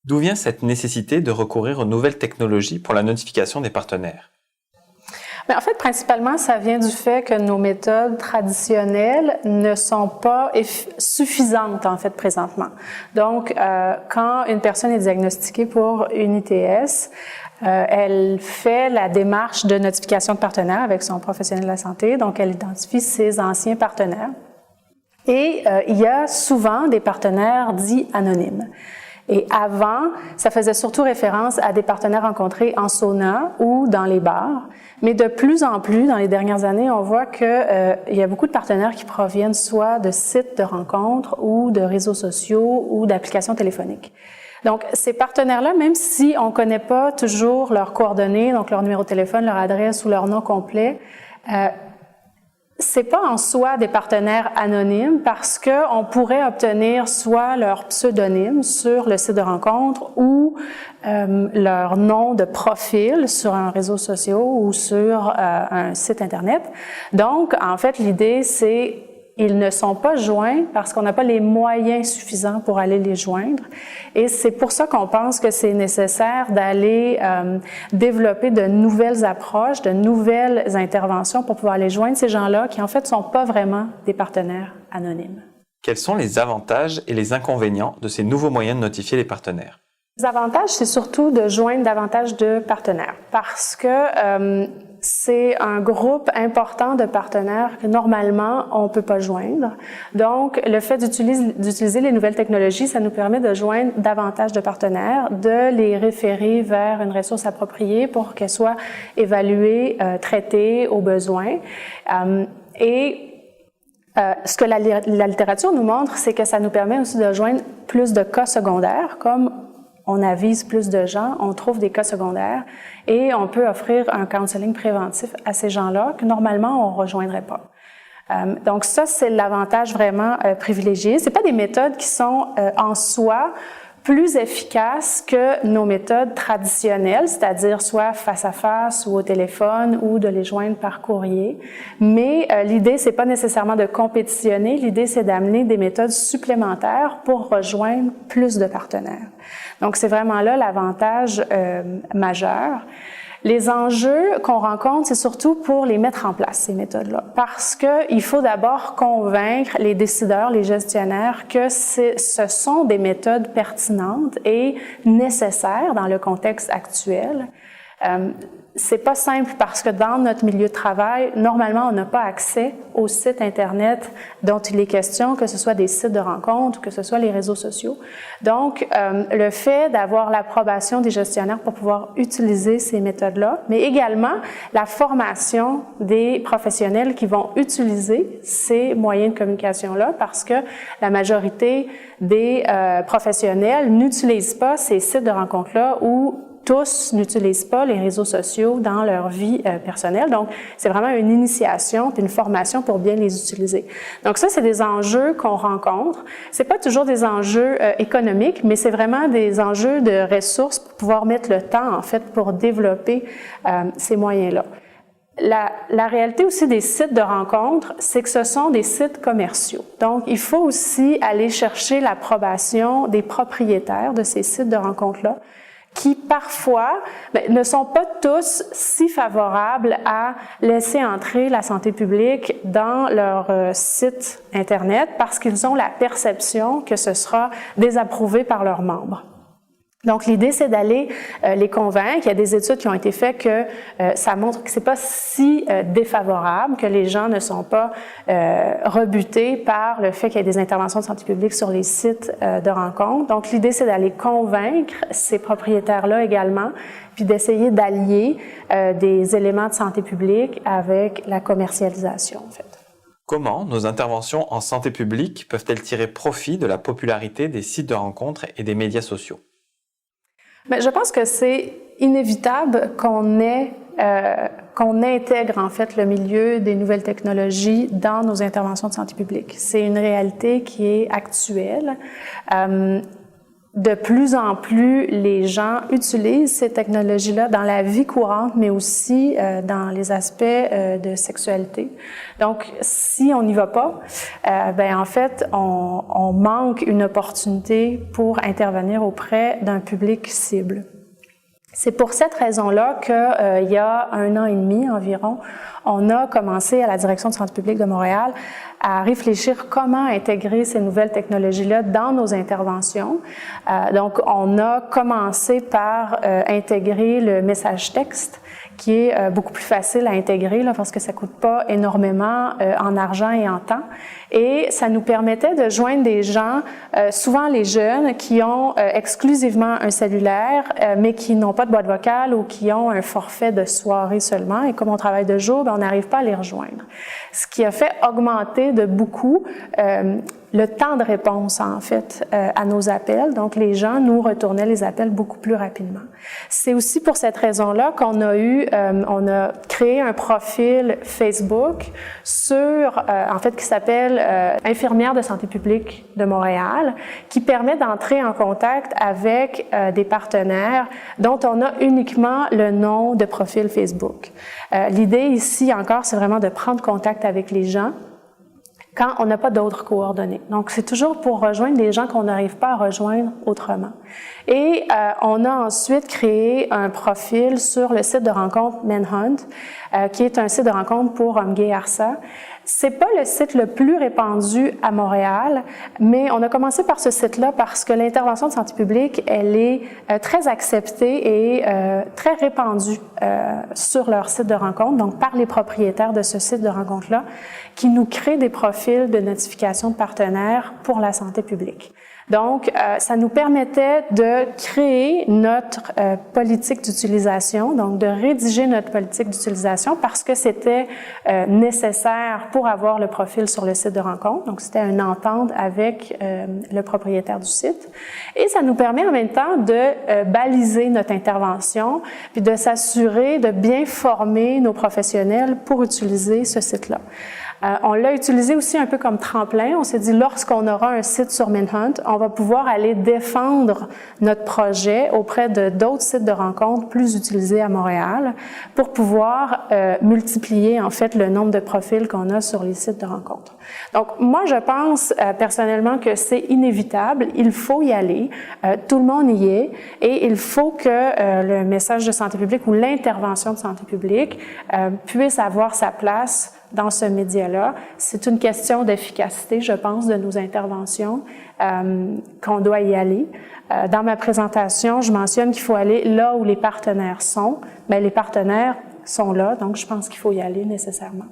D'où vient cette nécessité de recourir aux nouvelles technologies pour la notification des partenaires? En fait, principalement, ça vient du fait que nos méthodes traditionnelles ne sont pas suffisantes, en fait, présentement. Donc, quand une personne est diagnostiquée pour une ITS, elle fait la démarche de notification de partenaire avec son professionnel de la santé, donc elle identifie ses anciens partenaires. Et il y a souvent des partenaires dits anonymes. Et avant, ça faisait surtout référence à des partenaires rencontrés en sauna ou dans les bars. Mais de plus en plus, dans les dernières années, on voit que il y a beaucoup de partenaires qui proviennent soit de sites de rencontres ou de réseaux sociaux ou d'applications téléphoniques. Donc, ces partenaires-là, même si on ne connaît pas toujours leurs coordonnées, donc leur numéro de téléphone, leur adresse ou leur nom complet, c'est pas en soi des partenaires anonymes parce que on pourrait obtenir soit leur pseudonyme sur le site de rencontre ou leur nom de profil sur un réseau social ou sur un site Internet. Donc, en fait, l'idée, c'est ils ne sont pas joints parce qu'on n'a pas les moyens suffisants pour aller les joindre. Et c'est pour ça qu'on pense que c'est nécessaire d'aller développer de nouvelles approches, de nouvelles interventions pour pouvoir les joindre, ces gens-là qui en fait ne sont pas vraiment des partenaires anonymes. Quels sont les avantages et les inconvénients de ces nouveaux moyens de notifier les partenaires? Les avantages, c'est surtout de joindre davantage de partenaires parce que c'est un groupe important de partenaires que normalement on peut pas joindre. Donc, le fait d'utiliser les nouvelles technologies, ça nous permet de joindre davantage de partenaires, de les référer vers une ressource appropriée pour qu'elle soit évaluée, traitée aux besoins. Ce que la littérature nous montre, c'est que ça nous permet aussi de joindre plus de cas secondaires, comme on avise plus de gens, on trouve des cas secondaires et on peut offrir un counseling préventif à ces gens-là que normalement on ne rejoindrait pas. Donc ça, c'est l'avantage vraiment privilégié. C'est pas des méthodes qui sont en soi plus efficaces que nos méthodes traditionnelles, c'est-à-dire soit face à face ou au téléphone ou de les joindre par courrier. Mais l'idée, c'est pas nécessairement de compétitionner. L'idée, c'est d'amener des méthodes supplémentaires pour rejoindre plus de partenaires. Donc, c'est vraiment là l'avantage majeur. Les enjeux qu'on rencontre, c'est surtout pour les mettre en place, ces méthodes-là. Parce que il faut d'abord convaincre les décideurs, les gestionnaires que ce sont des méthodes pertinentes et nécessaires dans le contexte actuel. C'est pas simple parce que dans notre milieu de travail, normalement, on n'a pas accès aux sites Internet dont il est question, que ce soit des sites de rencontres, que ce soit les réseaux sociaux. Donc, le fait d'avoir l'approbation des gestionnaires pour pouvoir utiliser ces méthodes-là, mais également la formation des professionnels qui vont utiliser ces moyens de communication-là parce que la majorité des professionnels n'utilisent pas ces sites de rencontres-là ou tous n'utilisent pas les réseaux sociaux dans leur vie personnelle. Donc, c'est vraiment une initiation puis une formation pour bien les utiliser. Donc ça, c'est des enjeux qu'on rencontre. C'est pas toujours des enjeux économiques, mais c'est vraiment des enjeux de ressources pour pouvoir mettre le temps, en fait, pour développer ces moyens-là. La réalité aussi des sites de rencontres, c'est que ce sont des sites commerciaux. Donc, il faut aussi aller chercher l'approbation des propriétaires de ces sites de rencontres-là, qui parfois ne sont pas tous si favorables à laisser entrer la santé publique dans leur site Internet parce qu'ils ont la perception que ce sera désapprouvé par leurs membres. Donc, l'idée, c'est d'aller les convaincre. Il y a des études qui ont été faites que ça montre que c'est pas si défavorable, que les gens ne sont pas rebutés par le fait qu'il y ait des interventions de santé publique sur les sites de rencontres. Donc, l'idée, c'est d'aller convaincre ces propriétaires-là également, puis d'essayer d'allier des éléments de santé publique avec la commercialisation, en fait. Comment nos interventions en santé publique peuvent-elles tirer profit de la popularité des sites de rencontres et des médias sociaux? Je pense que c'est inévitable qu'on intègre en fait le milieu des nouvelles technologies dans nos interventions de santé publique. C'est une réalité qui est actuelle. de plus en plus, les gens utilisent ces technologies-là dans la vie courante, mais aussi dans les aspects de sexualité. Donc, si on n'y va pas, en fait, on manque une opportunité pour intervenir auprès d'un public cible. C'est pour cette raison-là qu'il y a 1 an et demi environ, on a commencé à la Direction de santé publique de Montréal à réfléchir comment intégrer ces nouvelles technologies-là dans nos interventions. Donc, on a commencé par intégrer le message texte, qui est beaucoup plus facile à intégrer là, parce que ça coûte pas énormément en argent et en temps. Et ça nous permettait de joindre des gens, souvent les jeunes, qui ont exclusivement un cellulaire, mais qui n'ont pas de boîte vocale ou qui ont un forfait de soirée seulement. Et comme on travaille de jour, on n'arrive pas à les rejoindre. Ce qui a fait augmenter de beaucoup le temps de réponse, en fait, à nos appels. Donc, les gens nous retournaient les appels beaucoup plus rapidement. C'est aussi pour cette raison-là qu'on a on a créé un profil Facebook en fait, qui s'appelle Infirmière de santé publique de Montréal, qui permet d'entrer en contact avec des partenaires dont on a uniquement le nom de profil Facebook. L'idée ici encore, c'est vraiment de prendre contact avec les gens quand on n'a pas d'autres coordonnées. Donc, c'est toujours pour rejoindre des gens qu'on n'arrive pas à rejoindre autrement. Et on a ensuite créé un profil sur le site de rencontre Manhunt, qui est un site de rencontre pour hommes gays ARSA. C'est pas le site le plus répandu à Montréal, mais on a commencé par ce site-là parce que l'intervention de santé publique, elle est très acceptée et très répandue sur leur site de rencontre, donc par les propriétaires de ce site de rencontre-là, qui nous créent des profils de notification de partenaires pour la santé publique. Donc, ça nous permettait de créer notre politique d'utilisation, donc de rédiger notre politique d'utilisation parce que c'était nécessaire pour avoir le profil sur le site de rencontre. Donc, c'était une entente avec le propriétaire du site. Et ça nous permet en même temps de baliser notre intervention puis de s'assurer de bien former nos professionnels pour utiliser ce site-là. On l'a utilisé aussi un peu comme tremplin. On s'est dit, lorsqu'on aura un site sur Manhunt, on va pouvoir aller défendre notre projet auprès de d'autres sites de rencontres plus utilisés à Montréal pour pouvoir multiplier en fait le nombre de profils qu'on a sur les sites de rencontres. Donc, moi, je pense personnellement que c'est inévitable. Il faut y aller. Tout le monde y est. Et il faut que le message de santé publique ou l'intervention de santé publique puisse avoir sa place dans ce média-là. C'est une question d'efficacité, je pense, de nos interventions, qu'on doit y aller. Dans ma présentation, je mentionne qu'il faut aller là où les partenaires sont. Bien, les partenaires sont là, donc je pense qu'il faut y aller nécessairement.